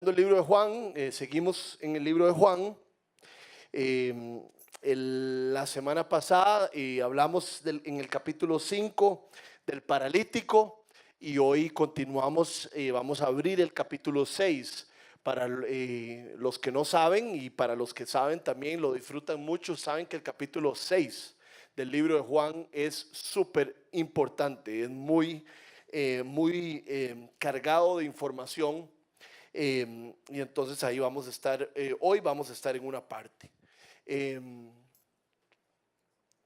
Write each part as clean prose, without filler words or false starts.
El libro de Juan, seguimos en el libro de Juan. La semana pasada hablamos en el capítulo 5 del paralítico y hoy continuamos, vamos a abrir el capítulo 6. Para los que no saben y para los que saben también lo disfrutan mucho, saben que el capítulo 6 del libro de Juan es súper importante, es muy cargado de información. Y entonces ahí vamos a estar, hoy vamos a estar en una parte. Eh,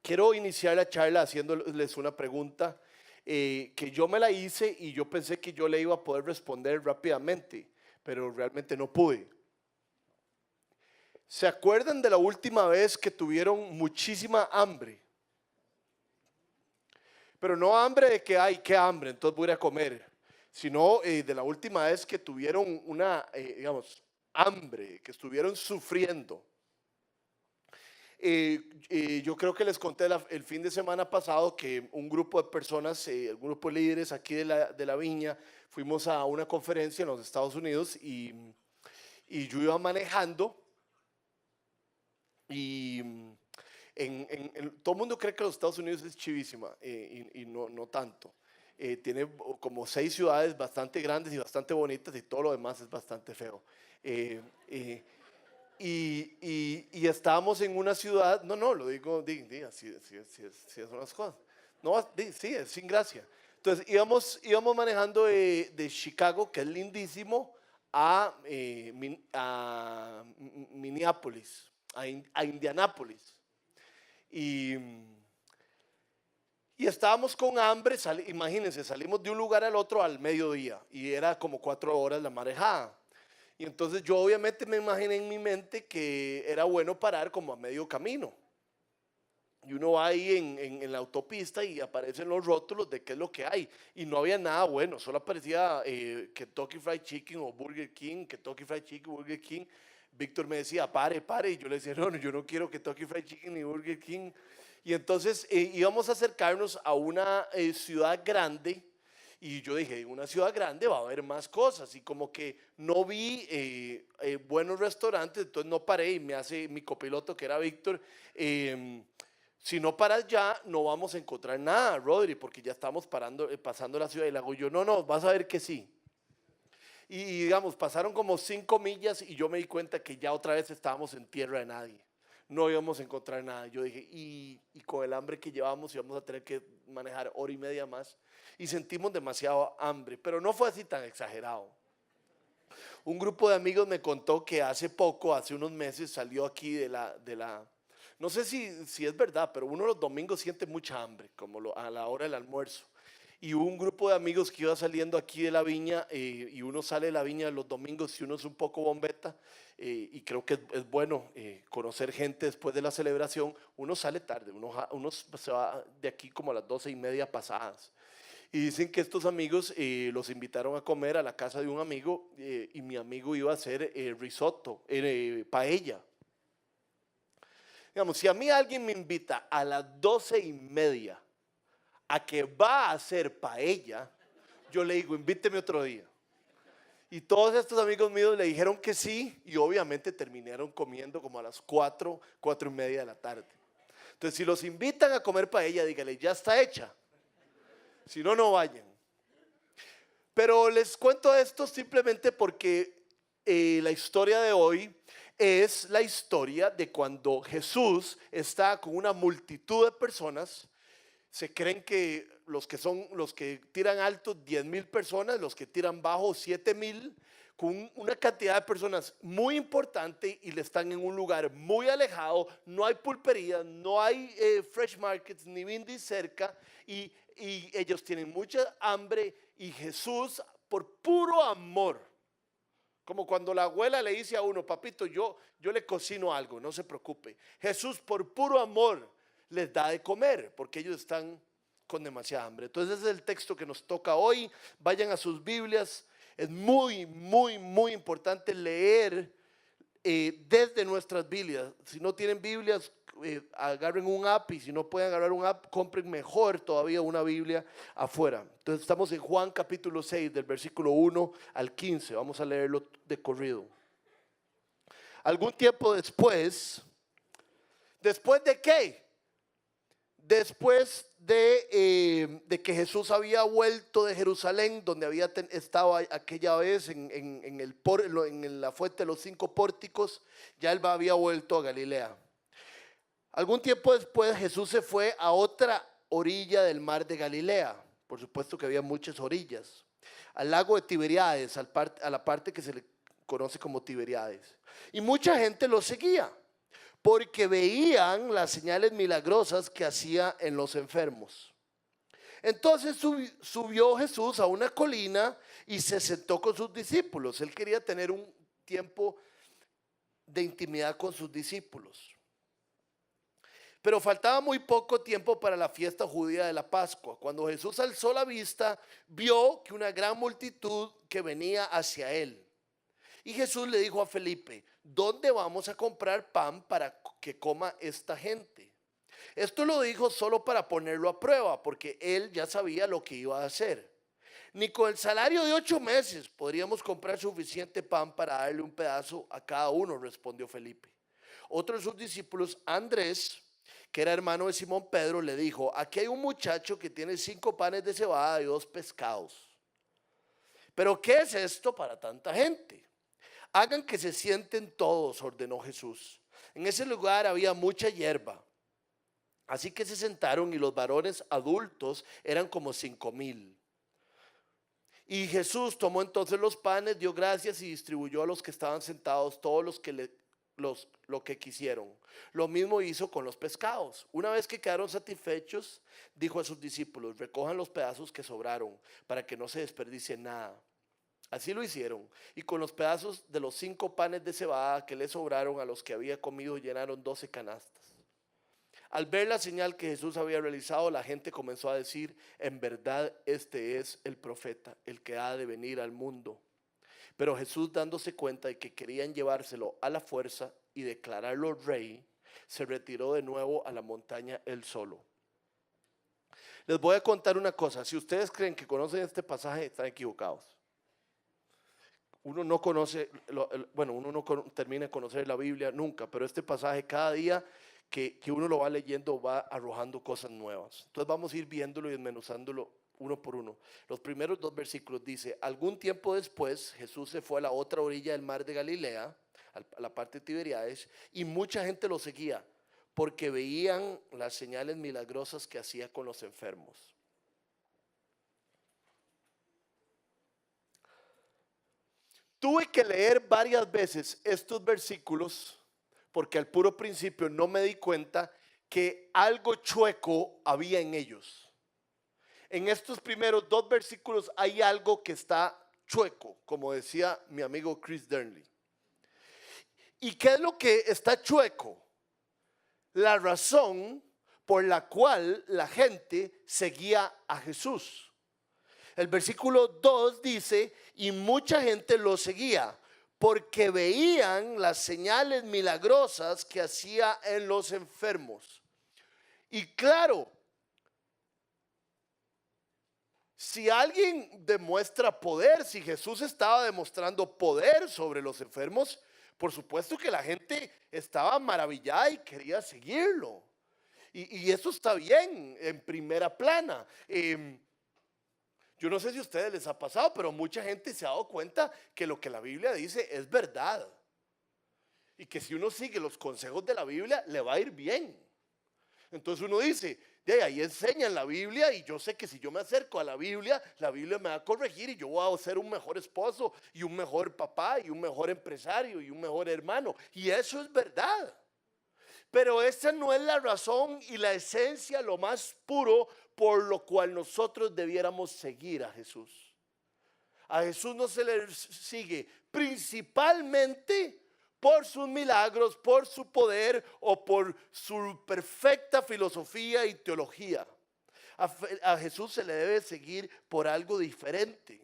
Quiero iniciar la charla haciéndoles una pregunta que yo me la hice y yo pensé que yo le iba a poder responder rápidamente, pero realmente no pude. ¿Se acuerdan de la última vez que tuvieron muchísima hambre? Pero no hambre de que hay, qué hambre, entonces voy a ir a comer, sino de la última vez que tuvieron una, hambre, que estuvieron sufriendo. Yo creo que les conté el fin de semana pasado que un grupo de personas, un grupo de líderes aquí de la Viña, fuimos a una conferencia en los Estados Unidos y yo iba manejando y todo el mundo cree que los Estados Unidos es chivísima y no tanto. Tiene como 6 ciudades bastante grandes y bastante bonitas y todo lo demás es bastante feo. Eh, eh, y estábamos en una ciudad, no, lo digo, así son las cosas. No, sí, es sin gracia. Entonces íbamos manejando de Chicago, que es lindísimo, a Minneapolis, a Indianápolis. Y, y estábamos con hambre, imagínense, salimos de un lugar al otro al mediodía y era como 4 horas la marejada. Y entonces yo obviamente me imaginé en mi mente que era bueno parar como a medio camino. Y uno va ahí en la autopista y aparecen los rótulos de qué es lo que hay. Y no había nada bueno, solo aparecía Kentucky Fried Chicken o Burger King, Kentucky Fried Chicken, Burger King. Víctor me decía, pare, y yo le decía, no, yo no quiero Kentucky Fried Chicken ni Burger King. Y entonces íbamos a acercarnos a una ciudad grande y yo dije, en una ciudad grande va a haber más cosas y como que no vi buenos restaurantes, entonces no paré y me hace mi copiloto que era Víctor, si no paras ya no vamos a encontrar nada, Rodri, porque ya estamos pasando la ciudad y le hago yo, no, vas a ver que sí. Y digamos, pasaron como 5 millas y yo me di cuenta que ya otra vez estábamos en tierra de nadie. No íbamos a encontrar nada. Yo dije, y con el hambre que llevamos íbamos a tener que manejar hora y media más. Y sentimos demasiado hambre, pero no fue así tan exagerado. Un grupo de amigos me contó que hace poco, hace unos meses, salió aquí no sé si es verdad, pero uno los domingos siente mucha hambre, como a la hora del almuerzo. Y hubo un grupo de amigos que iba saliendo aquí de la viña y uno sale de la viña los domingos si uno es un poco bombeta y creo que es bueno conocer gente después de la celebración. Uno sale tarde, uno se va de aquí como a las 12:30 pasadas. Y dicen que estos amigos los invitaron a comer a la casa de un amigo y mi amigo iba a hacer risotto, paella. Digamos, si a mí alguien me invita a las 12:30 a que va a hacer paella, yo le digo, invíteme otro día. Y todos estos amigos míos le dijeron que sí y obviamente terminaron comiendo como a las 4:30 de la tarde. Entonces, si los invitan a comer paella, dígale, ya está hecha. Si no, no vayan. Pero les cuento esto simplemente porque la historia de hoy es la historia de cuando Jesús está con una multitud de personas. Se creen que los que tiran alto 10,000 personas, los que tiran bajo 7,000, con una cantidad de personas muy importante y le están en un lugar muy alejado, no hay pulperías, no hay fresh markets ni bindis cerca y ellos tienen mucha hambre y Jesús por puro amor, como cuando la abuela le dice a uno, papito, yo le cocino algo, no se preocupe. Jesús por puro amor les da de comer porque ellos están con demasiada hambre. Entonces ese es el texto que nos toca hoy. Vayan a sus Biblias. Es muy importante leer desde nuestras Biblias. Si no tienen Biblias, agarren un app, y si no pueden agarrar un app, compren mejor todavía una Biblia afuera. Entonces estamos en Juan capítulo 6, del versículo 1 al 15. Vamos a leerlo de corrido. Algún tiempo después, ¿después de qué? Después de que Jesús había vuelto de Jerusalén, donde había estado aquella vez en la fuente de los 5 pórticos, ya él había vuelto a Galilea. Algún tiempo después Jesús se fue a otra orilla del mar de Galilea. Por supuesto que había muchas orillas. Al lago de Tiberíades, a la parte que se le conoce como Tiberíades. Y mucha gente lo seguía, porque veían las señales milagrosas que hacía en los enfermos. Entonces subió Jesús a una colina y se sentó con sus discípulos. Él quería tener un tiempo de intimidad con sus discípulos. Pero faltaba muy poco tiempo para la fiesta judía de la Pascua. Cuando Jesús alzó la vista, vio que una gran multitud que venía hacia él. Y Jesús le dijo a Felipe: ¿dónde vamos a comprar pan para que coma esta gente? Esto lo dijo solo para ponerlo a prueba, porque él ya sabía lo que iba a hacer. Ni con el salario de 8 meses podríamos comprar suficiente pan para darle un pedazo a cada uno, respondió Felipe. Otro de sus discípulos, Andrés, que era hermano de Simón Pedro, le dijo: aquí hay un muchacho que tiene 5 panes de cebada y 2 pescados. ¿Pero qué es esto para tanta gente? Hagan que se sienten todos, ordenó Jesús. En ese lugar había mucha hierba. Así que se sentaron, y los varones adultos eran como 5,000. Y Jesús tomó entonces los panes, dio gracias y distribuyó a los que estaban sentados todos lo que quisieron. Lo mismo hizo con los pescados. Una vez que quedaron satisfechos, dijo a sus discípulos: recojan los pedazos que sobraron, para que no se desperdicie nada. Así lo hicieron, y con los pedazos de los 5 panes de cebada que le sobraron a los que había comido, llenaron 12 canastas. Al ver la señal que Jesús había realizado, la gente comenzó a decir: en verdad, este es el profeta, el que ha de venir al mundo. Pero Jesús, dándose cuenta de que querían llevárselo a la fuerza y declararlo rey, se retiró de nuevo a la montaña él solo. Les voy a contar una cosa: si ustedes creen que conocen este pasaje, están equivocados. Uno no conoce, uno no termina de conocer la Biblia nunca, pero este pasaje, cada día que uno lo va leyendo, va arrojando cosas nuevas. Entonces vamos a ir viéndolo y desmenuzándolo uno por uno. Los primeros 2 versículos dice: algún tiempo después Jesús se fue a la otra orilla del mar de Galilea, a la parte de Tiberíades, y mucha gente lo seguía, porque veían las señales milagrosas que hacía con los enfermos. Tuve que leer varias veces estos versículos, porque al puro principio no me di cuenta que algo chueco había en ellos. En estos primeros 2 versículos hay algo que está chueco, como decía mi amigo Chris Dernley. ¿Y qué es lo que está chueco? La razón por la cual la gente seguía a Jesús. El versículo 2 dice: y mucha gente lo seguía, porque veían las señales milagrosas que hacía en los enfermos. Y claro, si alguien demuestra poder, si Jesús estaba demostrando poder sobre los enfermos, por supuesto que la gente estaba maravillada y quería seguirlo. Y eso está bien en primera plana. Yo no sé si a ustedes les ha pasado, pero mucha gente se ha dado cuenta que lo que la Biblia dice es verdad. Y que si uno sigue los consejos de la Biblia, le va a ir bien. Entonces uno dice: de ahí enseñan la Biblia, y yo sé que si yo me acerco a la Biblia me va a corregir, y yo voy a ser un mejor esposo, y un mejor papá, y un mejor empresario, y un mejor hermano. Y eso es verdad. Pero esa no es la razón y la esencia, lo más puro por lo cual nosotros debiéramos seguir a Jesús. A Jesús no se le sigue principalmente por sus milagros, por su poder o por su perfecta filosofía y teología. A Jesús se le debe seguir por algo diferente.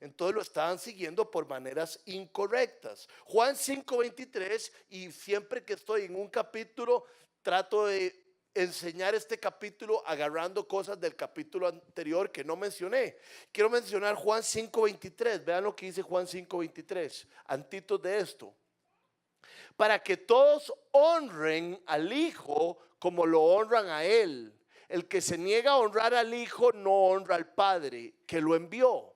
Entonces lo estaban siguiendo por maneras incorrectas. Juan 5:23, y siempre que estoy en un capítulo, trato de enseñar este capítulo agarrando cosas del capítulo anterior que no mencioné. Quiero mencionar Juan 5:23. Vean lo que dice Juan 5:23. Antitos de esto. Para que todos honren al Hijo como lo honran a Él. El que se niega a honrar al Hijo no honra al Padre que lo envió.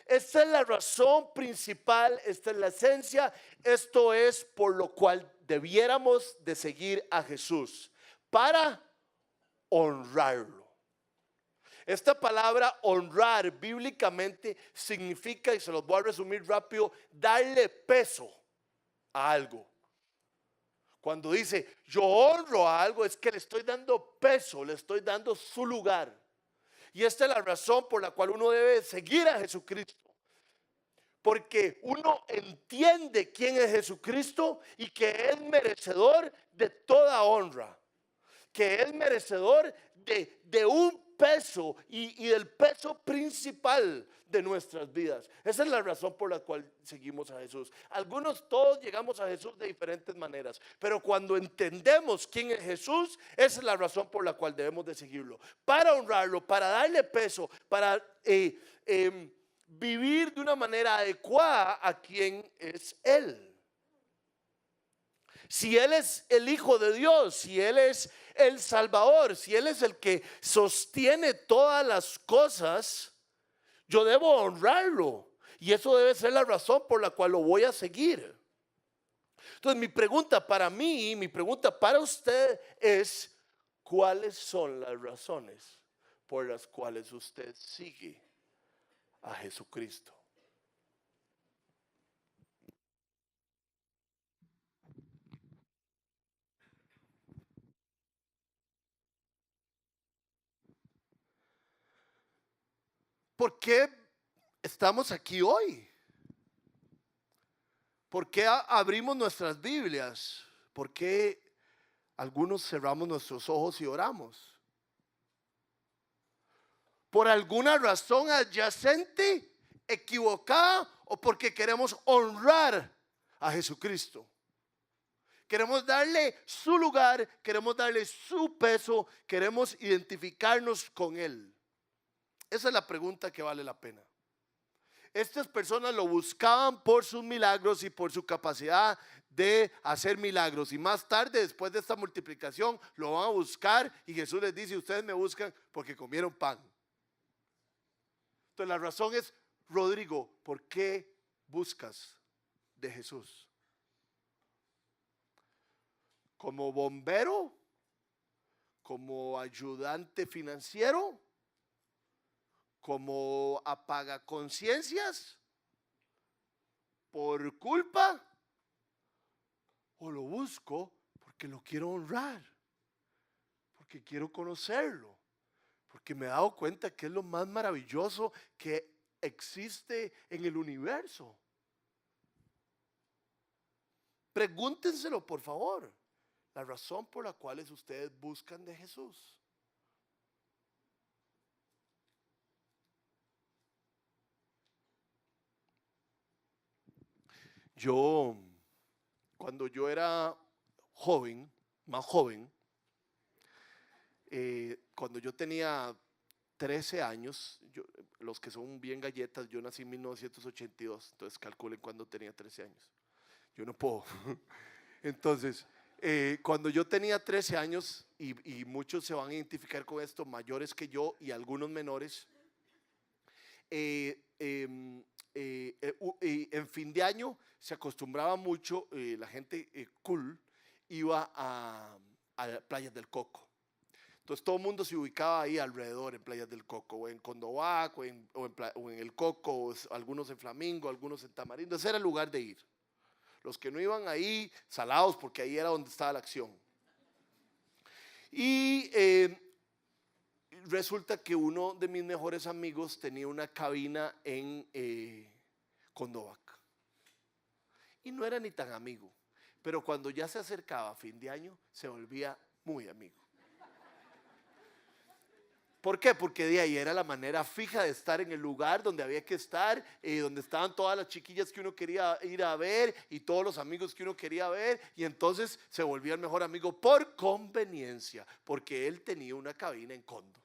Esta es la razón principal, esta es la esencia, esto es por lo cual debiéramos de seguir a Jesús, para honrarlo. Esta palabra honrar bíblicamente significa, y se los voy a resumir rápido, darle peso a algo. Cuando dice yo honro a algo, es que le estoy dando peso, le estoy dando su lugar. Y esta es la razón por la cual uno debe seguir a Jesucristo. Porque uno entiende quién es Jesucristo y que es merecedor de toda honra. Que es merecedor de un peso y del peso principal de nuestras vidas. Esa es la razón por la cual seguimos a Jesús. Todos llegamos a Jesús de diferentes maneras, pero cuando entendemos quién es Jesús, esa es la razón por la cual debemos de seguirlo. Para honrarlo, para darle peso, para vivir de una manera adecuada a quien es Él. Si Él es el Hijo de Dios, si Él es el Salvador, si Él es el que sostiene todas las cosas, yo debo honrarlo. Y eso debe ser la razón por la cual lo voy a seguir. Entonces mi pregunta para mí, mi pregunta para usted es, ¿cuáles son las razones por las cuales usted sigue a Jesucristo? ¿Por qué estamos aquí hoy? ¿Por qué abrimos nuestras Biblias? ¿Por qué algunos cerramos nuestros ojos y oramos? ¿Por alguna razón adyacente, equivocada, o porque queremos honrar a Jesucristo? Queremos darle su lugar, queremos darle su peso, queremos identificarnos con Él. Esa es la pregunta que vale la pena. Estas personas lo buscaban por sus milagros y por su capacidad de hacer milagros. Y más tarde, después de esta multiplicación, lo van a buscar y Jesús les dice, ustedes me buscan porque comieron pan. Entonces la razón es, Rodrigo, ¿por qué buscas de Jesús? ¿Como bombero? ¿Como ayudante financiero? ¿Como apagaconciencias? ¿Por culpa? ¿O lo busco porque lo quiero honrar? Porque quiero conocerlo. Porque me he dado cuenta que es lo más maravilloso que existe en el universo. Pregúntenselo, por favor, la razón por la cual ustedes buscan de Jesús. Cuando yo era joven, más joven, cuando yo tenía 13 años, los que son bien galletas, yo nací en 1982, entonces calculen cuando tenía 13 años. Yo no puedo. Entonces, cuando yo tenía 13 años, y muchos se van a identificar con esto, mayores que yo y algunos menores, en fin de año se acostumbraba mucho, la gente cool iba a Playas del Coco. Entonces todo el mundo se ubicaba ahí alrededor en Playas del Coco, o en Condovac, o en el Coco, o algunos en Flamingo, algunos en Tamarindo. Ese era el lugar de ir. Los que no iban ahí, salados, porque ahí era donde estaba la acción. Y resulta que uno de mis mejores amigos tenía una cabina en Condovac. Y no era ni tan amigo, pero cuando ya se acercaba a fin de año, se volvía muy amigo. ¿Por qué? Porque de ahí era la manera fija de estar en el lugar donde había que estar, donde estaban todas las chiquillas que uno quería ir a ver y todos los amigos que uno quería ver, y entonces se volvía el mejor amigo por conveniencia, porque él tenía una cabina en Condo.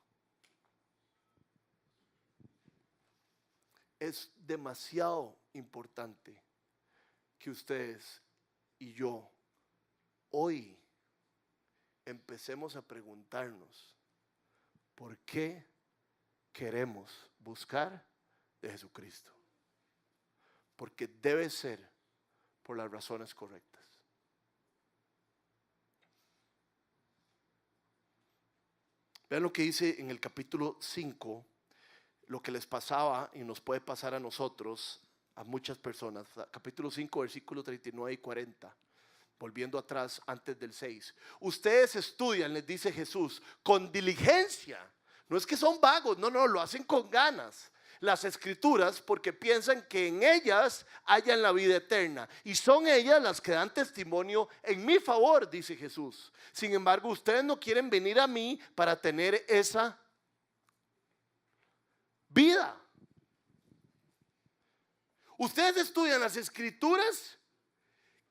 Es demasiado importante que ustedes y yo hoy empecemos a preguntarnos por qué queremos buscar de Jesucristo. Porque debe ser por las razones correctas. Vean lo que dice en el capítulo 5, lo que les pasaba y nos puede pasar a nosotros, a muchas personas. Capítulo 5, versículos 39 y 40. Volviendo atrás antes del 6. Ustedes estudian, les dice Jesús, con diligencia. No es que son vagos, no, lo hacen con ganas. Las escrituras porque piensan que en ellas hayan la vida eterna. Y son ellas las que dan testimonio en mi favor, dice Jesús. Sin embargo, ustedes no quieren venir a mí para tener esa vida. Ustedes estudian las escrituras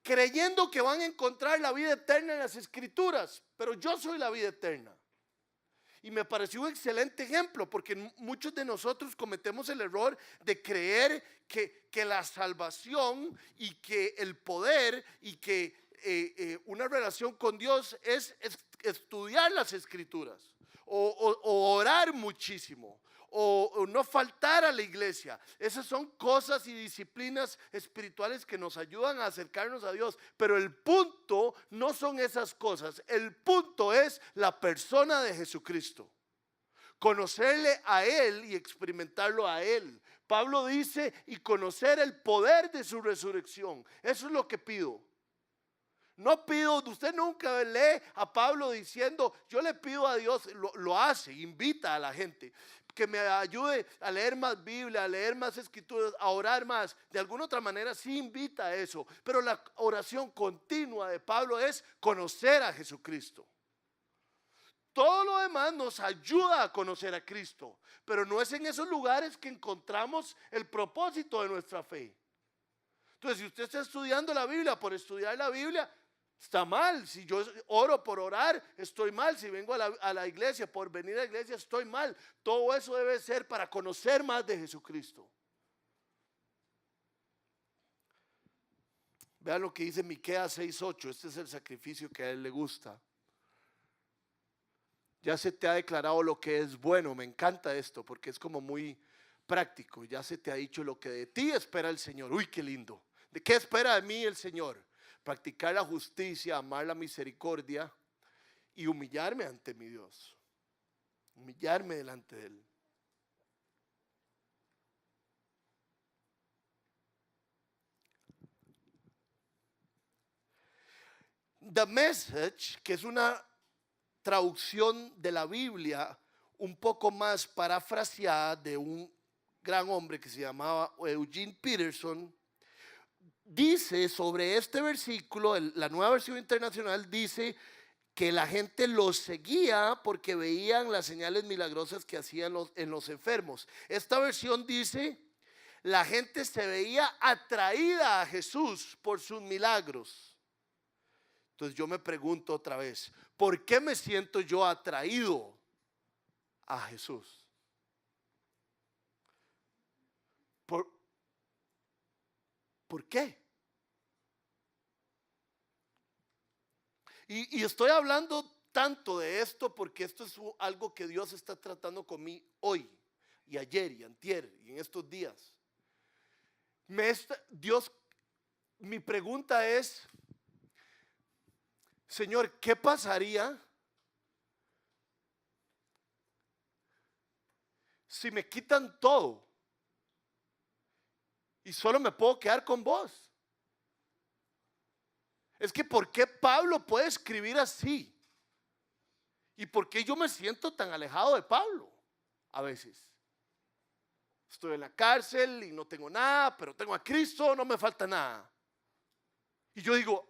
creyendo que van a encontrar la vida eterna en las escrituras, pero yo soy la vida eterna. Y me pareció un excelente ejemplo, porque muchos de nosotros cometemos el error de creer que la salvación y que el poder y que una relación con Dios es estudiar las escrituras o orar muchísimo. O no faltar a la iglesia. Esas son cosas y disciplinas espirituales que nos ayudan a acercarnos a Dios. Pero el punto no son esas cosas. El punto es la persona de Jesucristo. Conocerle a Él y experimentarlo a Él. Pablo dice, y conocer el poder de su resurrección. Eso es lo que pido. No pido, usted nunca lee a Pablo diciendo, yo le pido a Dios, lo hace, invita a la gente que me ayude a leer más Biblia, a leer más escrituras, a orar más. De alguna otra manera sí invita a eso, pero la oración continua de Pablo es conocer a Jesucristo. Todo lo demás nos ayuda a conocer a Cristo, pero no es en esos lugares que encontramos el propósito de nuestra fe. Entonces, si usted está estudiando la Biblia por estudiar la Biblia, está mal. Si yo oro por orar, estoy mal. Si vengo a la iglesia por venir a la iglesia, estoy mal. Todo eso debe ser para conocer más de Jesucristo. Vean lo que dice Miqueas 6:8. Este es el sacrificio que a él le gusta. Ya se te ha declarado lo que es bueno. Me encanta esto porque es como muy práctico. Ya se te ha dicho lo que de ti espera el Señor. Uy, qué lindo. ¿De qué espera de mí el Señor? Practicar la justicia, amar la misericordia y humillarme ante mi Dios. Humillarme delante de Él. The Message, que es una traducción de la Biblia un poco más parafraseada de un gran hombre que se llamaba Eugene Peterson, dice sobre este versículo, la Nueva Versión Internacional dice que la gente los seguía porque veían las señales milagrosas que hacían en los enfermos. Esta versión dice, la gente se veía atraída a Jesús por sus milagros. Entonces yo me pregunto otra vez, ¿por qué me siento yo atraído a Jesús? ¿Por qué? Y estoy hablando tanto de esto porque esto es algo que Dios está tratando con mí hoy y ayer y antier y en estos días. Dios, mi pregunta es, Señor, ¿qué pasaría si me quitan todo y solo me puedo quedar con vos? Es que ¿por qué Pablo puede escribir así? ¿Y por qué yo me siento tan alejado de Pablo? A veces estoy en la cárcel y no tengo nada, pero tengo a Cristo, no me falta nada. Y yo digo,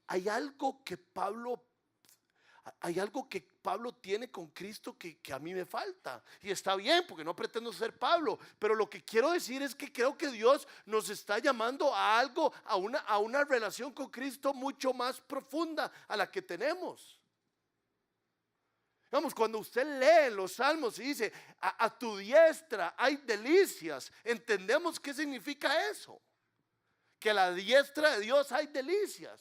hay algo que Pablo, Hay algo que Pablo tiene con Cristo que a mí me falta. Y está bien, porque no pretendo ser Pablo. Pero lo que quiero decir es que creo que Dios nos está llamando a algo, a una relación con Cristo mucho más profunda a la que tenemos. Vamos, cuando usted lee los salmos y dice, a tu diestra hay delicias, entendemos qué significa eso. Que a la diestra de Dios hay delicias.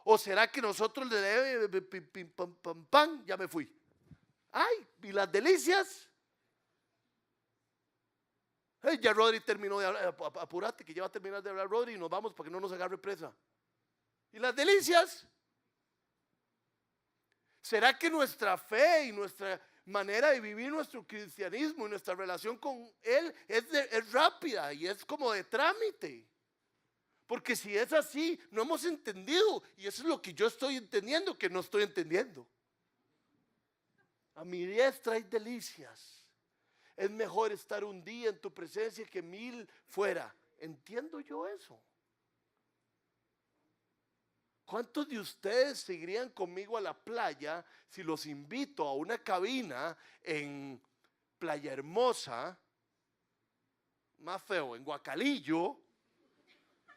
¿O será que nosotros le ya me fui? Ay, ¿y las delicias? Hey, ya Rodri terminó de hablar, apúrate que ya va a terminar de hablar Rodri y nos vamos para que no nos agarre presa. ¿Y las delicias? ¿Será que nuestra fe y nuestra manera de vivir nuestro cristianismo y nuestra relación con Él es rápida y es como de trámite? Porque si es así, no hemos entendido. Y eso es lo que yo estoy entendiendo, que no estoy entendiendo. A mi diestra hay delicias. Es mejor estar un día en tu presencia que 1000 fuera. ¿Entiendo yo eso? ¿Cuántos de ustedes seguirían conmigo a la playa si los invito a una cabina en Playa Hermosa, más feo, en Guacalillo?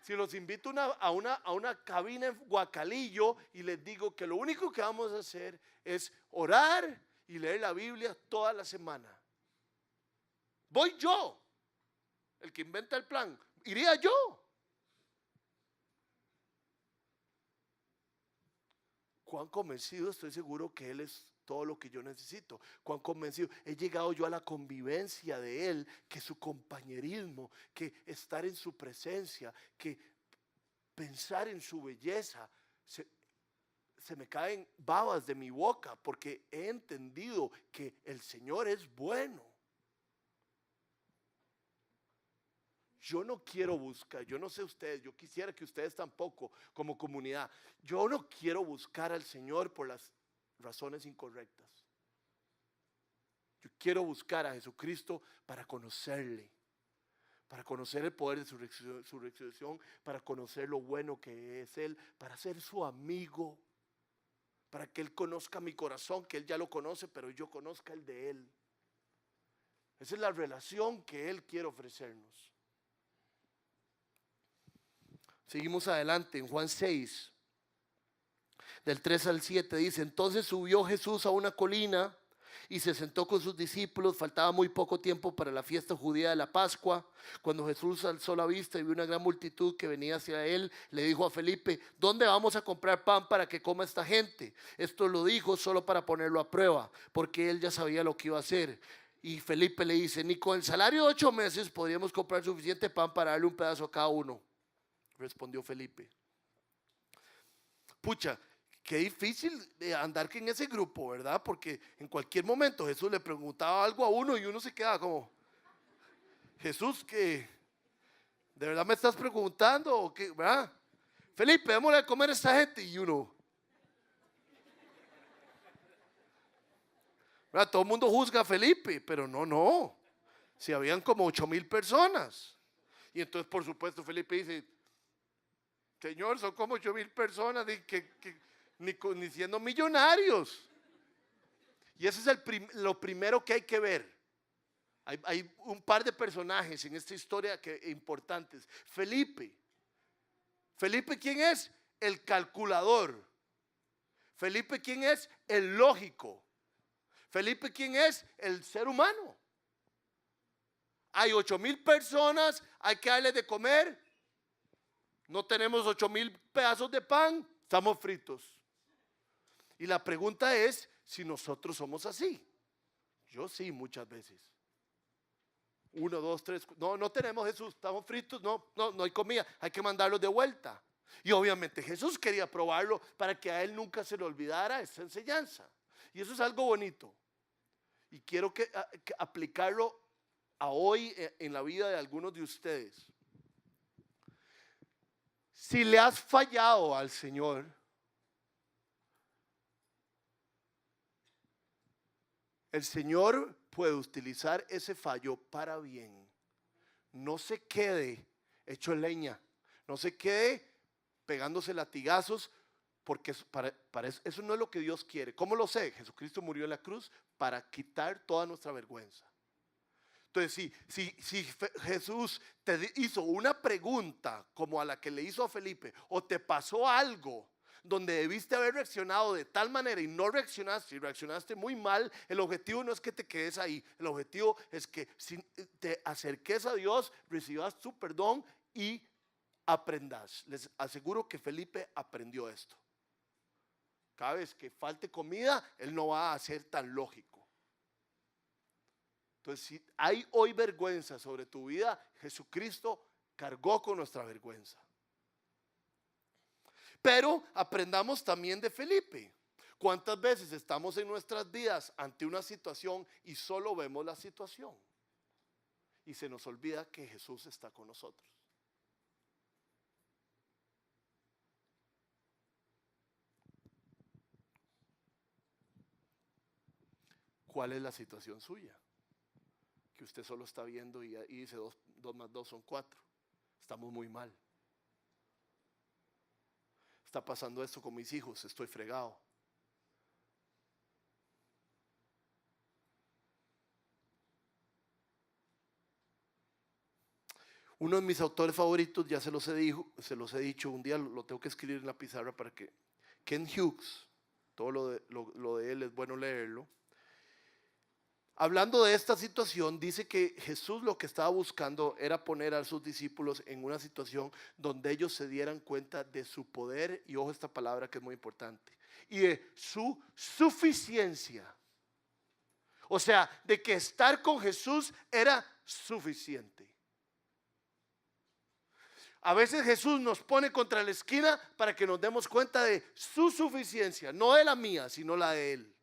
Si los invito a una cabina en Guacalillo y les digo que lo único que vamos a hacer es orar y leer la Biblia toda la semana. Voy yo, el que inventa el plan, iría yo. Cuán convencido estoy seguro que Él es todo lo que yo necesito. Cuán convencido he llegado yo a la convivencia de Él, que su compañerismo, que estar en su presencia, que pensar en su belleza, se me caen babas de mi boca porque he entendido que el Señor es bueno. Yo no quiero buscar, yo no sé ustedes, yo quisiera que ustedes tampoco como comunidad, yo no quiero buscar al Señor por las razones incorrectas. Yo quiero buscar a Jesucristo para conocerle, para conocer el poder de su resurrección, para conocer lo bueno que es Él, para ser su amigo, para que Él conozca mi corazón, que Él ya lo conoce, pero yo conozca el de Él. Esa es la relación que Él quiere ofrecernos. Seguimos adelante en Juan 6, del 3 al 7 dice: entonces subió Jesús a una colina y se sentó con sus discípulos. Faltaba muy poco tiempo para la fiesta judía de la Pascua. Cuando Jesús alzó la vista y vio una gran multitud que venía hacia él, le dijo a Felipe: ¿dónde vamos a comprar pan para que coma esta gente? Esto lo dijo solo para ponerlo a prueba, porque él ya sabía lo que iba a hacer. Y Felipe le dice: ni con el salario de 8 meses podríamos comprar suficiente pan para darle un pedazo a cada uno. Respondió Felipe. Pucha, qué difícil andar en ese grupo, ¿verdad? Porque en cualquier momento Jesús le preguntaba algo a uno y uno se quedaba como: Jesús, ¿qué? ¿De verdad me estás preguntando? ¿O qué? ¿Verdad? Felipe, démosle a comer a esta gente. Y uno, ¿verdad? Todo el mundo juzga a Felipe, pero no. Si habían como 8,000 personas. Y entonces, por supuesto, Felipe dice: Señor, son como 8,000 personas ni siendo millonarios. Y ese es lo primero que hay que ver. Hay un par de personajes en esta historia importantes. Felipe, ¿quién es? El calculador. Felipe, ¿quién es? El lógico. Felipe, ¿quién es? El ser humano. Hay 8,000 personas, hay que darles de comer. No tenemos 8,000 pedazos de pan, estamos fritos. Y la pregunta es si nosotros somos así. Yo sí, muchas veces. 1, 2, 3, no tenemos, Jesús, estamos fritos, no hay comida, hay que mandarlos de vuelta. Y obviamente Jesús quería probarlo para que a él nunca se le olvidara esa enseñanza. Y eso es algo bonito. Y quiero que aplicarlo a hoy en la vida de algunos de ustedes. Si le has fallado al Señor, el Señor puede utilizar ese fallo para bien. No se quede hecho leña, no se quede pegándose latigazos porque para eso no es lo que Dios quiere. ¿Cómo lo sé? Jesucristo murió en la cruz para quitar toda nuestra vergüenza. Entonces, si Jesús te hizo una pregunta como a la que le hizo a Felipe, o te pasó algo donde debiste haber reaccionado de tal manera y no reaccionaste, y reaccionaste muy mal, el objetivo no es que te quedes ahí, el objetivo es que si te acerques a Dios, recibas tu perdón y aprendas. Les aseguro que Felipe aprendió esto. Cada vez que falte comida, él no va a ser tan lógico. Entonces, si hay hoy vergüenza sobre tu vida, Jesucristo cargó con nuestra vergüenza. Pero aprendamos también de Felipe. ¿Cuántas veces estamos en nuestras vidas ante una situación y solo vemos la situación? Y se nos olvida que Jesús está con nosotros. ¿Cuál es la situación suya? Que usted solo está viendo y dice 2 más 2 son 4. Estamos muy mal. Está pasando esto con mis hijos, estoy fregado. Uno de mis autores favoritos, ya se los he dicho, un día lo tengo que escribir en la pizarra para que Ken Hughes, todo lo de él es bueno leerlo. Hablando de esta situación, dice que Jesús lo que estaba buscando era poner a sus discípulos en una situación donde ellos se dieran cuenta de su poder, y ojo esta palabra que es muy importante, y de su suficiencia. O sea, de que estar con Jesús era suficiente. A veces Jesús nos pone contra la esquina para que nos demos cuenta de su suficiencia, no de la mía, sino la de Él.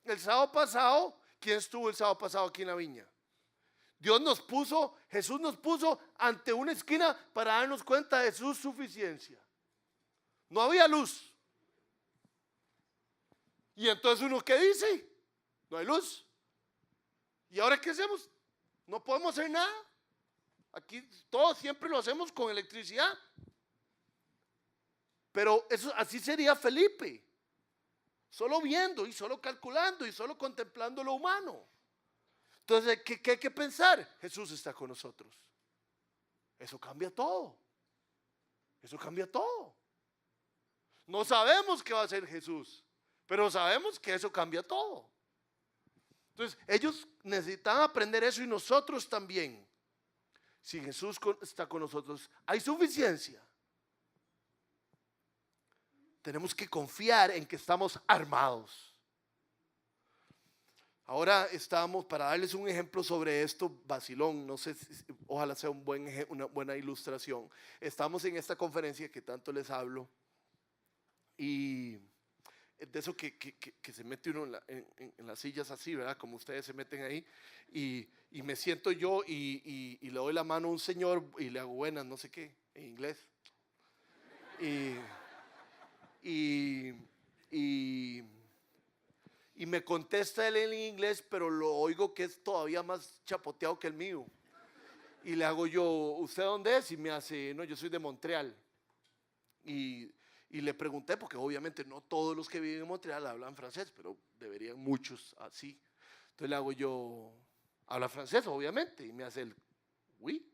El sábado pasado, ¿quién estuvo el sábado pasado aquí en la viña? Jesús nos puso ante una esquina para darnos cuenta de su suficiencia. No había luz. Y entonces uno, ¿qué dice? No hay luz. ¿Y ahora qué hacemos? No podemos hacer nada. Aquí todo siempre lo hacemos con electricidad. Pero eso así sería Felipe. Solo viendo y solo calculando y solo contemplando lo humano. Entonces, ¿qué hay que pensar? Jesús está con nosotros. Eso cambia todo. Eso cambia todo. No sabemos qué va a hacer Jesús, pero sabemos que eso cambia todo. Entonces, ellos necesitan aprender eso y nosotros también. Si Jesús está con nosotros, hay suficiencia. Tenemos que confiar en que estamos armados. Ahora estamos, para darles un ejemplo sobre esto, vacilón, no sé, ojalá sea una buena ilustración. Estamos en esta conferencia que tanto les hablo, y de eso que se mete uno en las sillas así, ¿verdad? Como ustedes se meten ahí, y me siento yo y le doy la mano a un señor y le hago buenas, no sé qué, en inglés. Y me contesta él en inglés, pero lo oigo que es todavía más chapoteado que el mío. Y le hago yo, ¿usted dónde es? Y me hace, no, yo soy de Montreal. Y le pregunté, porque obviamente no todos los que viven en Montreal hablan francés, pero deberían muchos así. Entonces le hago yo, ¿habla francés? Obviamente. Y me hace el, oui.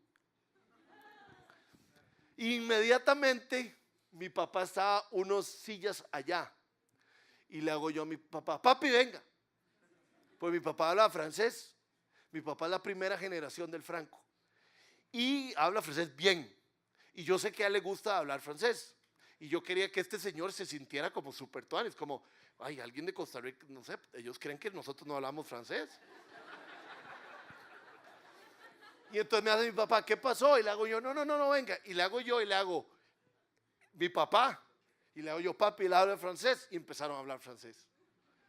Inmediatamente mi papá estaba unos sillas allá. Y le hago yo a mi papá, papi, venga. Pues mi papá habla francés. Mi papá es la primera generación del Franco. Y habla francés bien. Y yo sé que a él le gusta hablar francés. Y yo quería que este señor se sintiera como super tuanis, como, ay, alguien de Costa Rica, no sé, ellos creen que nosotros no hablamos francés. Y entonces me hace mi papá, ¿qué pasó? Y le hago yo, no, venga. Y le hago yo y le hago, mi papá. Y le hago yo, papi, él habla francés. Y empezaron a hablar francés.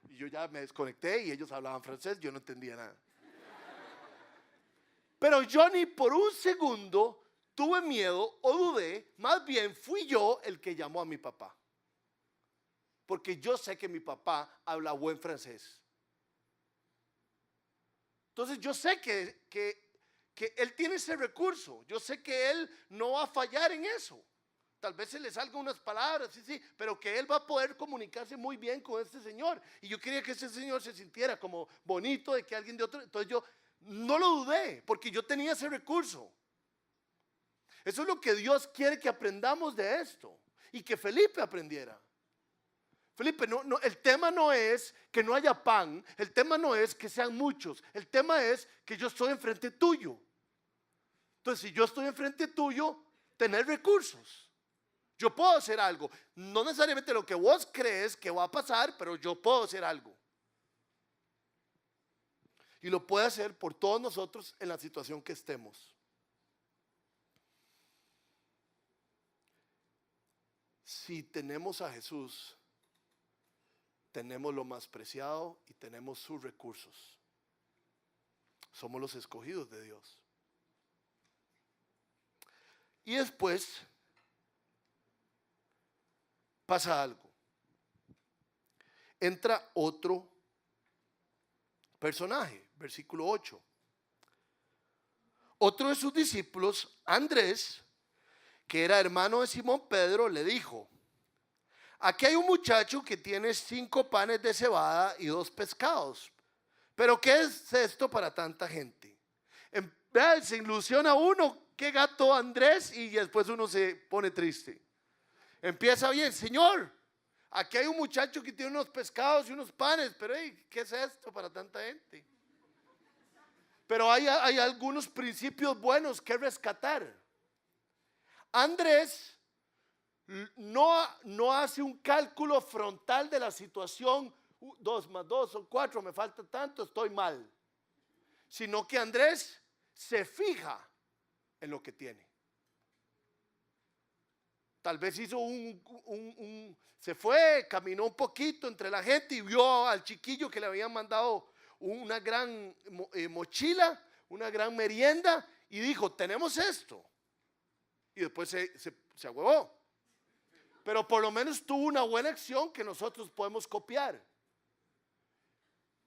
Y yo ya me desconecté y ellos hablaban francés, yo no entendía nada. Pero yo ni por un segundo tuve miedo o dudé, más bien fui yo el que llamó a mi papá. Porque yo sé que mi papá habla buen francés. Entonces yo sé que él tiene ese recurso. Yo sé que él no va a fallar en eso. Tal vez se le salgan unas palabras, sí, pero que él va a poder comunicarse muy bien con este señor. Y yo quería que ese señor se sintiera como bonito de que alguien de otro. Entonces yo no lo dudé, porque yo tenía ese recurso. Eso es lo que Dios quiere que aprendamos de esto. Y que Felipe aprendiera. Felipe, el tema no es que no haya pan. El tema no es que sean muchos. El tema es que yo estoy enfrente tuyo. Entonces, si yo estoy enfrente tuyo, tener recursos. Yo puedo hacer algo, no necesariamente lo que vos crees que va a pasar, pero yo puedo hacer algo. Y lo puede hacer por todos nosotros en la situación que estemos. Si tenemos a Jesús, tenemos lo más preciado y tenemos sus recursos. Somos los escogidos de Dios. Y después pasa algo. Entra otro personaje, versículo 8. Otro de sus discípulos, Andrés, que era hermano de Simón Pedro, le dijo: aquí hay un muchacho que tiene 5 panes de cebada y 2 pescados. ¿Pero qué es esto para tanta gente? Se ilusiona uno, qué gato Andrés, y después uno se pone triste. Empieza bien, Señor, aquí hay un muchacho que tiene unos pescados y unos panes, pero ¿qué es esto para tanta gente? Pero hay algunos principios buenos que rescatar. Andrés no hace un cálculo frontal de la situación, 2 más 2 son 4, me falta tanto, estoy mal. Sino que Andrés se fija en lo que tiene. Tal vez hizo se fue, caminó un poquito entre la gente y vio al chiquillo que le habían mandado una gran mochila, una gran merienda, y dijo: tenemos esto. Y después se ahuevó. Pero por lo menos tuvo una buena acción que nosotros podemos copiar.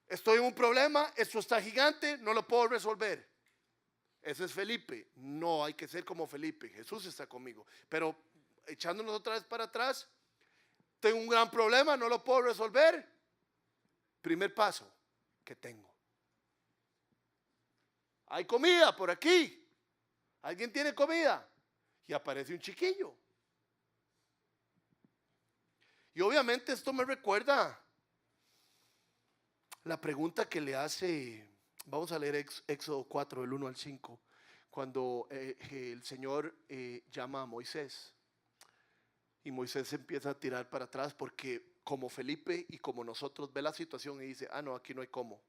Estoy en un problema, esto está gigante, no lo puedo resolver. Ese es Felipe. No hay que ser como Felipe. Jesús está conmigo. Pero echándonos otra vez para atrás, tengo un gran problema, no lo puedo resolver. Primer paso, ¿qué tengo? Hay comida por aquí. ¿Alguien tiene comida? Y aparece un chiquillo. Y obviamente esto me recuerda la pregunta que le hace, vamos a leer Éxodo 4, del 1 al 5, cuando el Señor llama a Moisés. Y Moisés empieza a tirar para atrás porque como Felipe y como nosotros ve la situación y dice: no, aquí no hay cómo.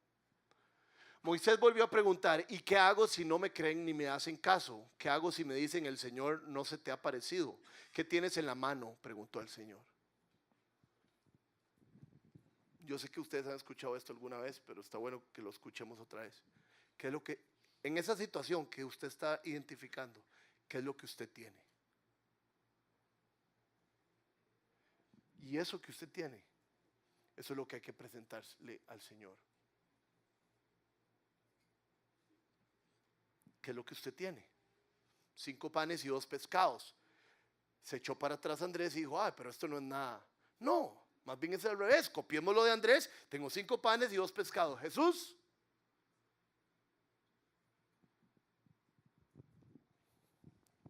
Moisés volvió a preguntar: ¿y qué hago si no me creen ni me hacen caso? ¿Qué hago si me dicen: el Señor no se te ha parecido? ¿Qué tienes en la mano?, preguntó el Señor. Yo sé que ustedes han escuchado esto alguna vez, pero está bueno que lo escuchemos otra vez. ¿Qué es lo que, en esa situación que usted está identificando, qué es lo que usted tiene? Y eso que usted tiene, eso es lo que hay que presentarle al Señor. ¿Qué es lo que usted tiene? 5 panes y 2 pescados. Se echó para atrás Andrés y dijo: pero esto no es nada. No, más bien es al revés. Copiemos lo de Andrés. Tengo 5 panes y 2 pescados. Jesús,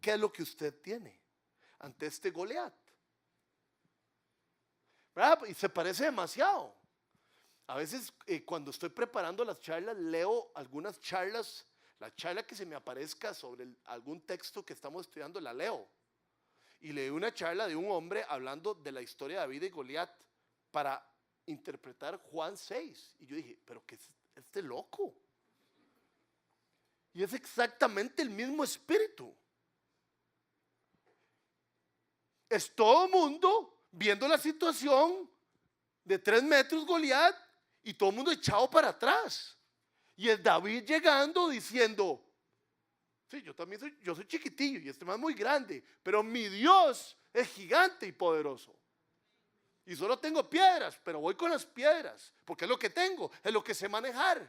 ¿qué es lo que usted tiene ante este Goliat? ¿Verdad? Y se parece demasiado. A veces cuando estoy preparando las charlas, leo algunas charlas. La charla que se me aparezca sobre algún texto que estamos estudiando, la leo. Y leí una charla de un hombre hablando de la historia de David y Goliat para interpretar Juan 6. Y yo dije: pero ¿qué es este loco? Y es exactamente el mismo espíritu. Es todo mundo viendo la situación de 3 metros Goliat y todo el mundo echado para atrás. Y es David llegando diciendo: sí, yo soy chiquitillo y este man es muy grande, pero mi Dios es gigante y poderoso. Y solo tengo piedras, pero voy con las piedras, porque es lo que tengo, es lo que sé manejar.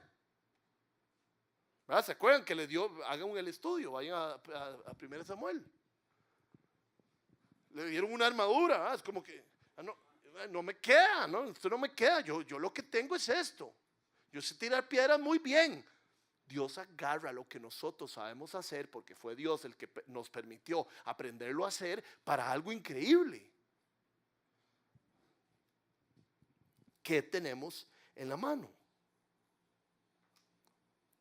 ¿Verdad? ¿Se acuerdan que les dio, hagan el estudio, vayan a 1 Samuel? le dieron una armadura, es como que, no, no me queda, no, esto no me queda, yo lo que tengo es esto. Yo sé tirar piedras muy bien. Dios agarra lo que nosotros sabemos hacer, porque fue Dios el que nos permitió aprenderlo a hacer, para algo increíble. ¿Qué tenemos en la mano?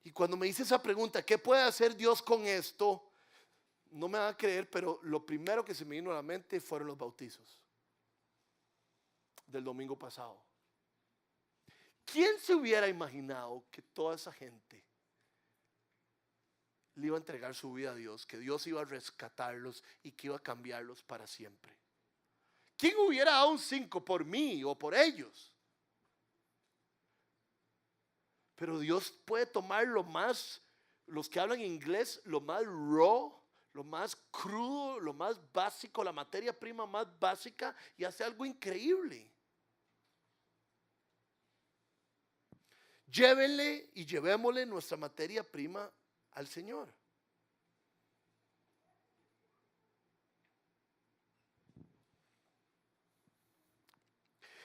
Y cuando me hice esa pregunta, ¿qué puede hacer Dios con esto? No me van a creer, pero lo primero que se me vino a la mente fueron los bautizos del domingo pasado. ¿Quién se hubiera imaginado que toda esa gente le iba a entregar su vida a Dios, que Dios iba a rescatarlos y que iba a cambiarlos para siempre? ¿Quién hubiera dado un 5 por mí o por ellos? Pero Dios puede tomar los que hablan inglés, lo más raw, lo más crudo, lo más básico, la materia prima más básica, y hace algo increíble. Llévenle y llevémosle nuestra materia prima al Señor.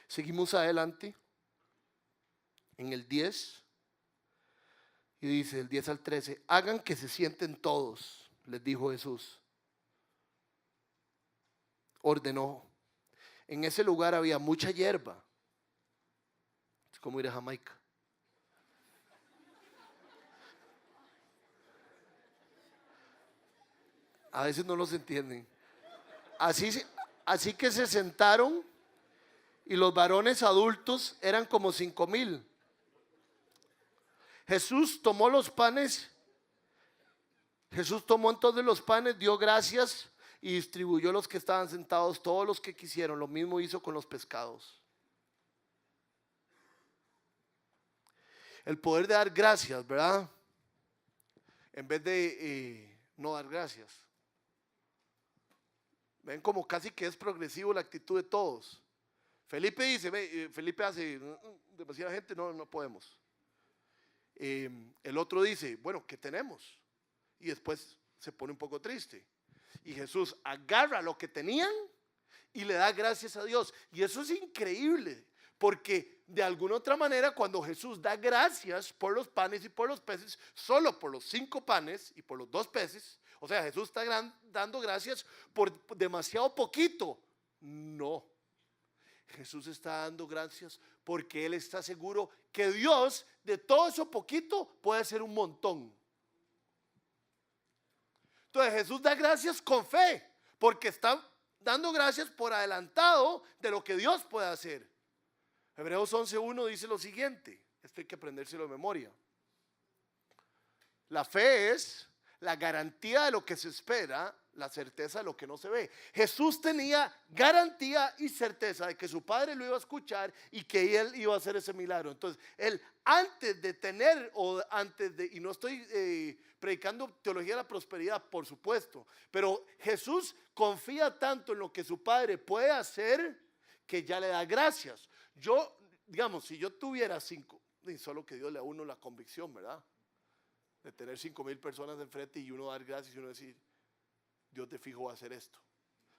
Seguimos adelante en el 10 y dice el 10 al 13: hagan que se sienten todos, les dijo Jesús. Ordenó. En ese lugar había mucha hierba. Es como ir a Jamaica. A veces no los entienden. Así que se sentaron, y los varones adultos eran como 5,000. Jesús tomó entonces los panes, dio gracias y distribuyó los que estaban sentados, todos los que quisieron. Lo mismo hizo con los pescados. El poder de dar gracias, ¿verdad? En vez de no dar gracias. Ven como casi que es progresivo la actitud de todos. Felipe dice, Felipe hace, demasiada gente, no podemos. El otro dice, bueno, ¿qué tenemos? Y después se pone un poco triste. Y Jesús agarra lo que tenían y le da gracias a Dios. Y eso es increíble, porque de alguna otra manera, cuando Jesús da gracias por los panes y por los peces, solo por los 5 panes y por los 2 peces, o sea, Jesús está dando gracias por demasiado poquito. No. Jesús está dando gracias porque Él está seguro que Dios, de todo eso poquito, puede hacer un montón. Entonces Jesús da gracias con fe, porque está dando gracias por adelantado de lo que Dios puede hacer. Hebreos 11:1 dice lo siguiente, esto hay que aprendérselo de memoria. La fe es la garantía de lo que se espera, la certeza de lo que no se ve. Jesús tenía garantía y certeza de que su Padre lo iba a escuchar y que Él iba a hacer ese milagro. Entonces, Él antes de tener, y no estoy predicando teología de la prosperidad, por supuesto, pero Jesús confía tanto en lo que su Padre puede hacer que ya le da gracias. Digamos, si yo tuviera 5, y solo que Dios le da a uno la convicción, ¿verdad? De tener 5,000 personas enfrente y uno dar gracias y uno decir, Dios de fijo va a hacer esto.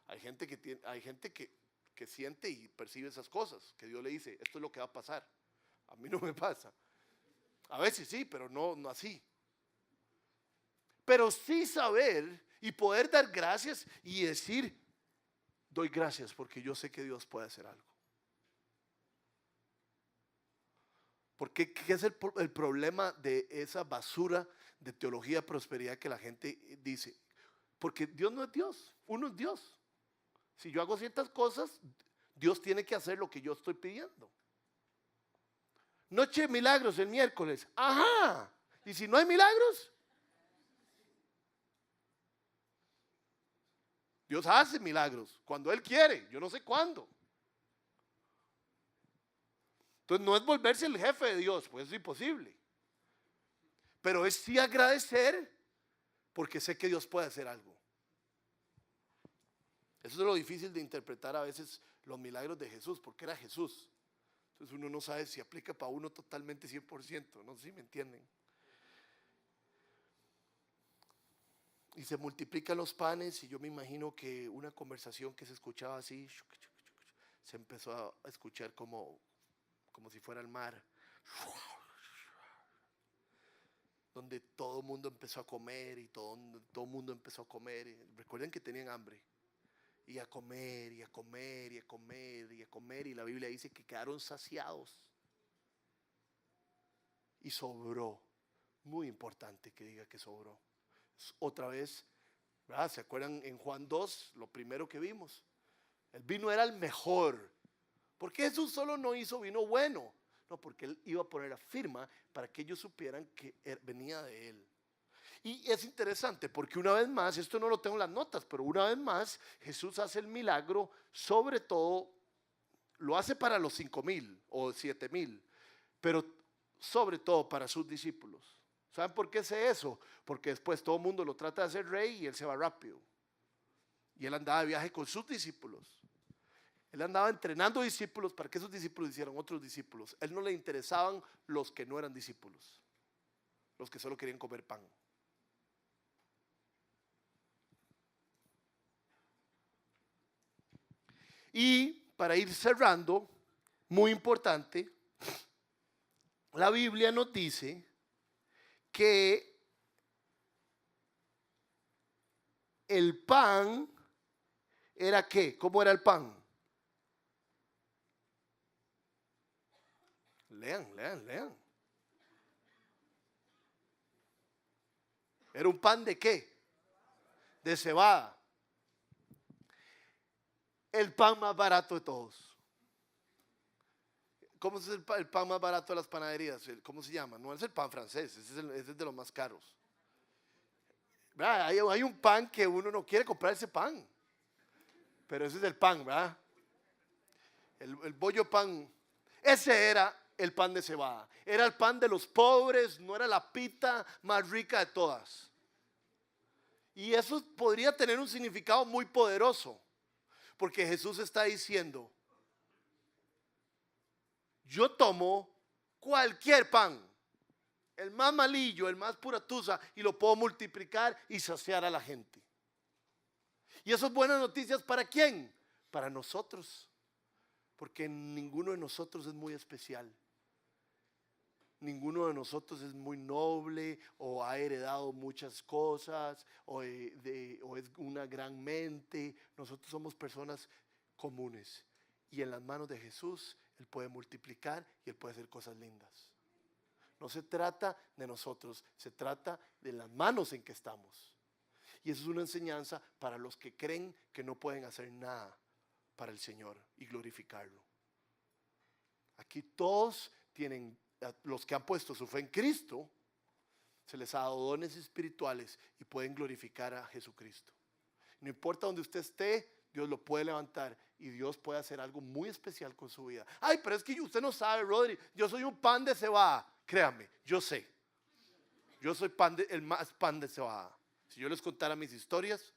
Hay gente que siente y percibe esas cosas, que Dios le dice, esto es lo que va a pasar. A mí no me pasa. A veces sí, pero no así. Pero sí saber y poder dar gracias y decir, doy gracias porque yo sé que Dios puede hacer algo. Porque ¿qué es el problema de esa basura de teología de prosperidad que la gente dice? Porque Dios no es Dios, uno es Dios. Si yo hago ciertas cosas, Dios tiene que hacer lo que yo estoy pidiendo. Noche de milagros el miércoles. Ajá. ¿Y si no hay milagros? Dios hace milagros cuando Él quiere, yo no sé cuándo. Entonces no es volverse el jefe de Dios, pues es imposible. Pero es sí agradecer porque sé que Dios puede hacer algo. Eso es lo difícil de interpretar a veces los milagros de Jesús, porque era Jesús. Entonces uno no sabe si aplica para uno totalmente 100%, no sé si me entienden. y se multiplican los panes, y yo me imagino que una conversación que se escuchaba así, se empezó a escuchar como si fuera el mar, donde todo el mundo empezó a comer y todo el mundo empezó a comer. Recuerden que tenían hambre. Y a comer, y a comer, y a comer, y a comer. Y la Biblia dice que quedaron saciados. Y sobró. Muy importante que diga que sobró. Otra vez, ¿verdad? ¿Se acuerdan en Juan 2? Lo primero que vimos. El vino era el mejor. ¿Por qué Jesús solo no hizo vino bueno? No, porque Él iba a poner la firma para que ellos supieran que venía de Él. Y es interesante porque una vez más, esto no lo tengo en las notas, pero una vez más Jesús hace el milagro, sobre todo, lo hace para los 5,000 o 7,000, pero sobre todo para sus discípulos. ¿Saben por qué hace eso? Porque después todo el mundo lo trata de hacer rey y Él se va rápido. Y Él andaba de viaje con sus discípulos. Él andaba entrenando discípulos para que esos discípulos hicieran otros discípulos. A Él no le interesaban los que no eran discípulos, los que solo querían comer pan. Y para ir cerrando, muy importante, la Biblia nos dice que el pan era ¿qué? ¿Cómo era el pan? Lean. ¿Era un pan de qué? De cebada. El pan más barato de todos. ¿Cómo es el pan más barato de las panaderías? ¿Cómo se llama? No es el pan francés, ese es de los más caros. Hay un pan que uno no quiere comprar ese pan, pero ese es el pan, ¿verdad? El bollo pan, ese era el pan de cebada. Era el pan de los pobres, no era la pita más rica de todas. Y eso podría tener un significado muy poderoso, porque Jesús está diciendo: yo tomo cualquier pan, el más malillo, el más pura tusa, y lo puedo multiplicar y saciar a la gente. Y eso es buenas noticias ¿para quién? Para nosotros, porque ninguno de nosotros es muy especial. Ninguno de nosotros es muy noble o ha heredado muchas cosas o es una gran mente. Nosotros somos personas comunes, y en las manos de Jesús Él puede multiplicar y Él puede hacer cosas lindas. No se trata de nosotros, se trata de las manos en que estamos. Y eso es una enseñanza para los que creen que no pueden hacer nada para el Señor y glorificarlo. Aquí todos tienen, los que han puesto su fe en Cristo, se les ha dado dones espirituales y pueden glorificar a Jesucristo. No importa donde usted esté, Dios lo puede levantar y Dios puede hacer algo muy especial con su vida. Ay, pero es que usted no sabe, Rodri, yo soy un pan de cebada. Créame, yo sé. Yo soy el más pan de cebada. Si yo les contara mis historias,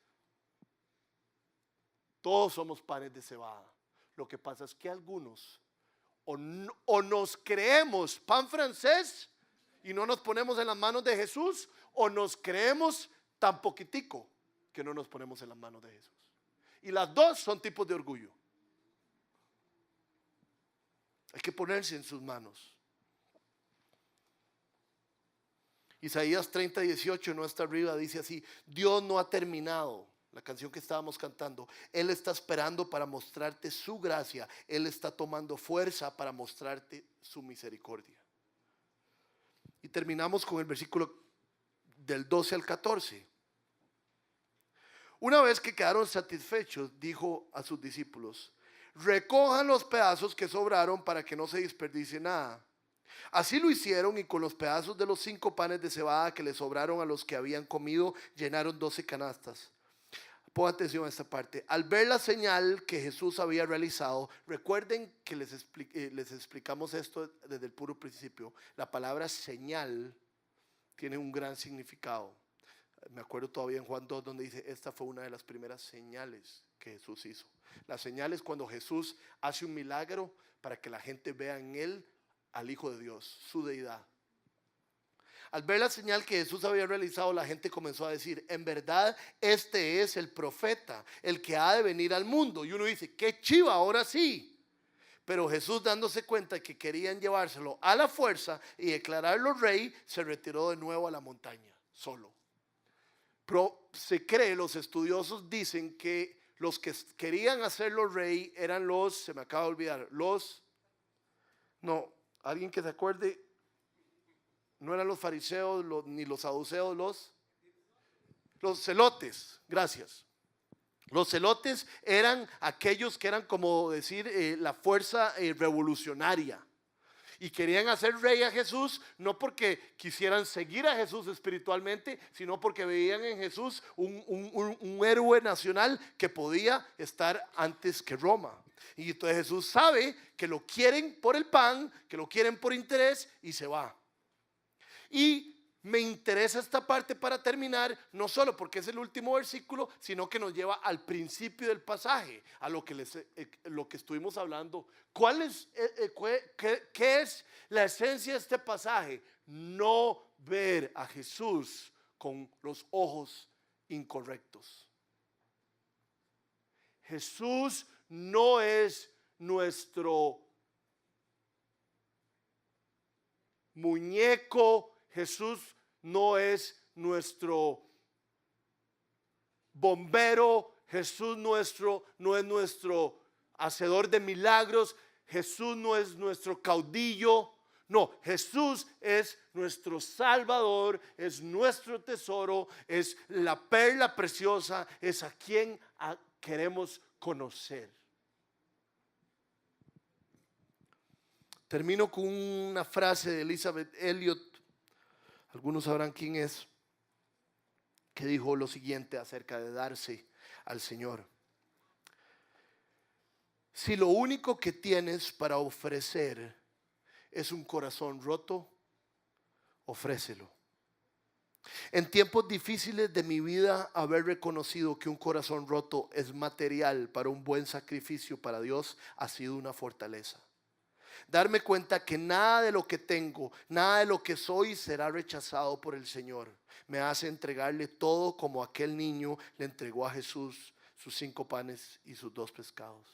todos somos panes de cebada. Lo que pasa es que algunos o nos creemos pan francés y no nos ponemos en las manos de Jesús, o nos creemos tan poquitico que no nos ponemos en las manos de Jesús. Y las dos son tipos de orgullo. Hay que ponerse en sus manos. Isaías 30:18, no está arriba, dice así: Dios no ha terminado. La canción que estábamos cantando, Él está esperando para mostrarte su gracia. Él está tomando fuerza para mostrarte su misericordia. Y terminamos con el versículo del 12 al 14. Una vez que quedaron satisfechos, dijo a sus discípulos: recojan los pedazos que sobraron para que no se desperdicie nada. Así lo hicieron, y con los pedazos de los 5 panes de cebada que le sobraron a los que habían comido, llenaron 12 canastas. Pongan atención a esta parte. Al ver la señal que Jesús había realizado, recuerden que les explicamos esto desde el puro principio. La palabra señal tiene un gran significado. Me acuerdo todavía en Juan 2 donde dice: esta fue una de las primeras señales que Jesús hizo. La señal es cuando Jesús hace un milagro para que la gente vea en Él al Hijo de Dios, su deidad. Al ver la señal que Jesús había realizado, la gente comenzó a decir, en verdad, este es el profeta, el que ha de venir al mundo. Y uno dice, qué chiva, ahora sí. Pero Jesús, dándose cuenta de que querían llevárselo a la fuerza y declararlo rey, se retiró de nuevo a la montaña, solo. Pero se cree, los estudiosos dicen que los que querían hacerlo rey eran se me acaba de olvidar, no, alguien que se acuerde, no eran los fariseos ni los saduceos, los celotes, gracias. Los celotes eran aquellos que eran como decir la fuerza revolucionaria. Y querían hacer rey a Jesús, no porque quisieran seguir a Jesús espiritualmente, sino porque veían en Jesús un héroe nacional que podía estar antes que Roma. Y entonces Jesús sabe que lo quieren por el pan, que lo quieren por interés y se va. Y me interesa esta parte para terminar, no solo porque es el último versículo, sino que nos lleva al principio del pasaje, a lo que estuvimos hablando. ¿Qué es la esencia de este pasaje? No ver a Jesús con los ojos incorrectos. Jesús no es nuestro muñeco. Jesús no es nuestro bombero. Jesús no es nuestro hacedor de milagros. Jesús no es nuestro caudillo. No, Jesús es nuestro Salvador, es nuestro tesoro, es la perla preciosa, es a quien queremos conocer. Termino con una frase de Elizabeth Elliot. Algunos sabrán quién es, que dijo lo siguiente acerca de darse al Señor. Si lo único que tienes para ofrecer es un corazón roto, ofrécelo. En tiempos difíciles de mi vida, haber reconocido que un corazón roto es material para un buen sacrificio para Dios ha sido una fortaleza. Darme cuenta que nada de lo que tengo, nada de lo que soy será rechazado por el Señor, me hace entregarle todo como aquel niño le entregó a Jesús sus 5 panes y sus 2 pescados.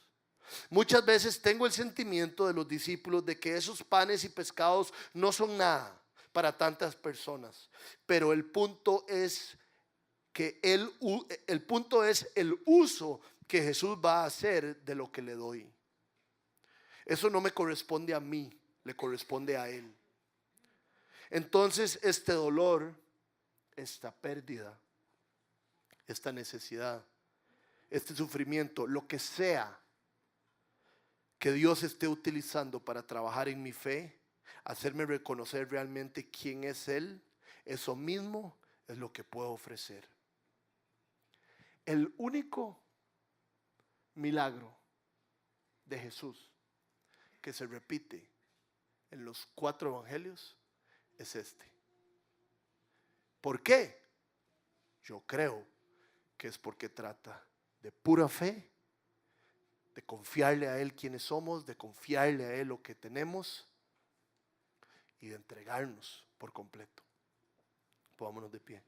Muchas veces tengo el sentimiento de los discípulos de que esos panes y pescados no son nada para tantas personas, pero el punto es el uso que Jesús va a hacer de lo que le doy. Eso no me corresponde a mí, le corresponde a Él. Entonces este dolor, esta pérdida, esta necesidad, este sufrimiento, lo que sea que Dios esté utilizando para trabajar en mi fe, hacerme reconocer realmente quién es Él, eso mismo es lo que puedo ofrecer. El único milagro de Jesús que se repite en los 4 evangelios es este. ¿Por qué? Yo creo que es porque trata de pura fe, de confiarle a Él quienes somos, de confiarle a Él lo que tenemos y de entregarnos por completo. Pongámonos de pie.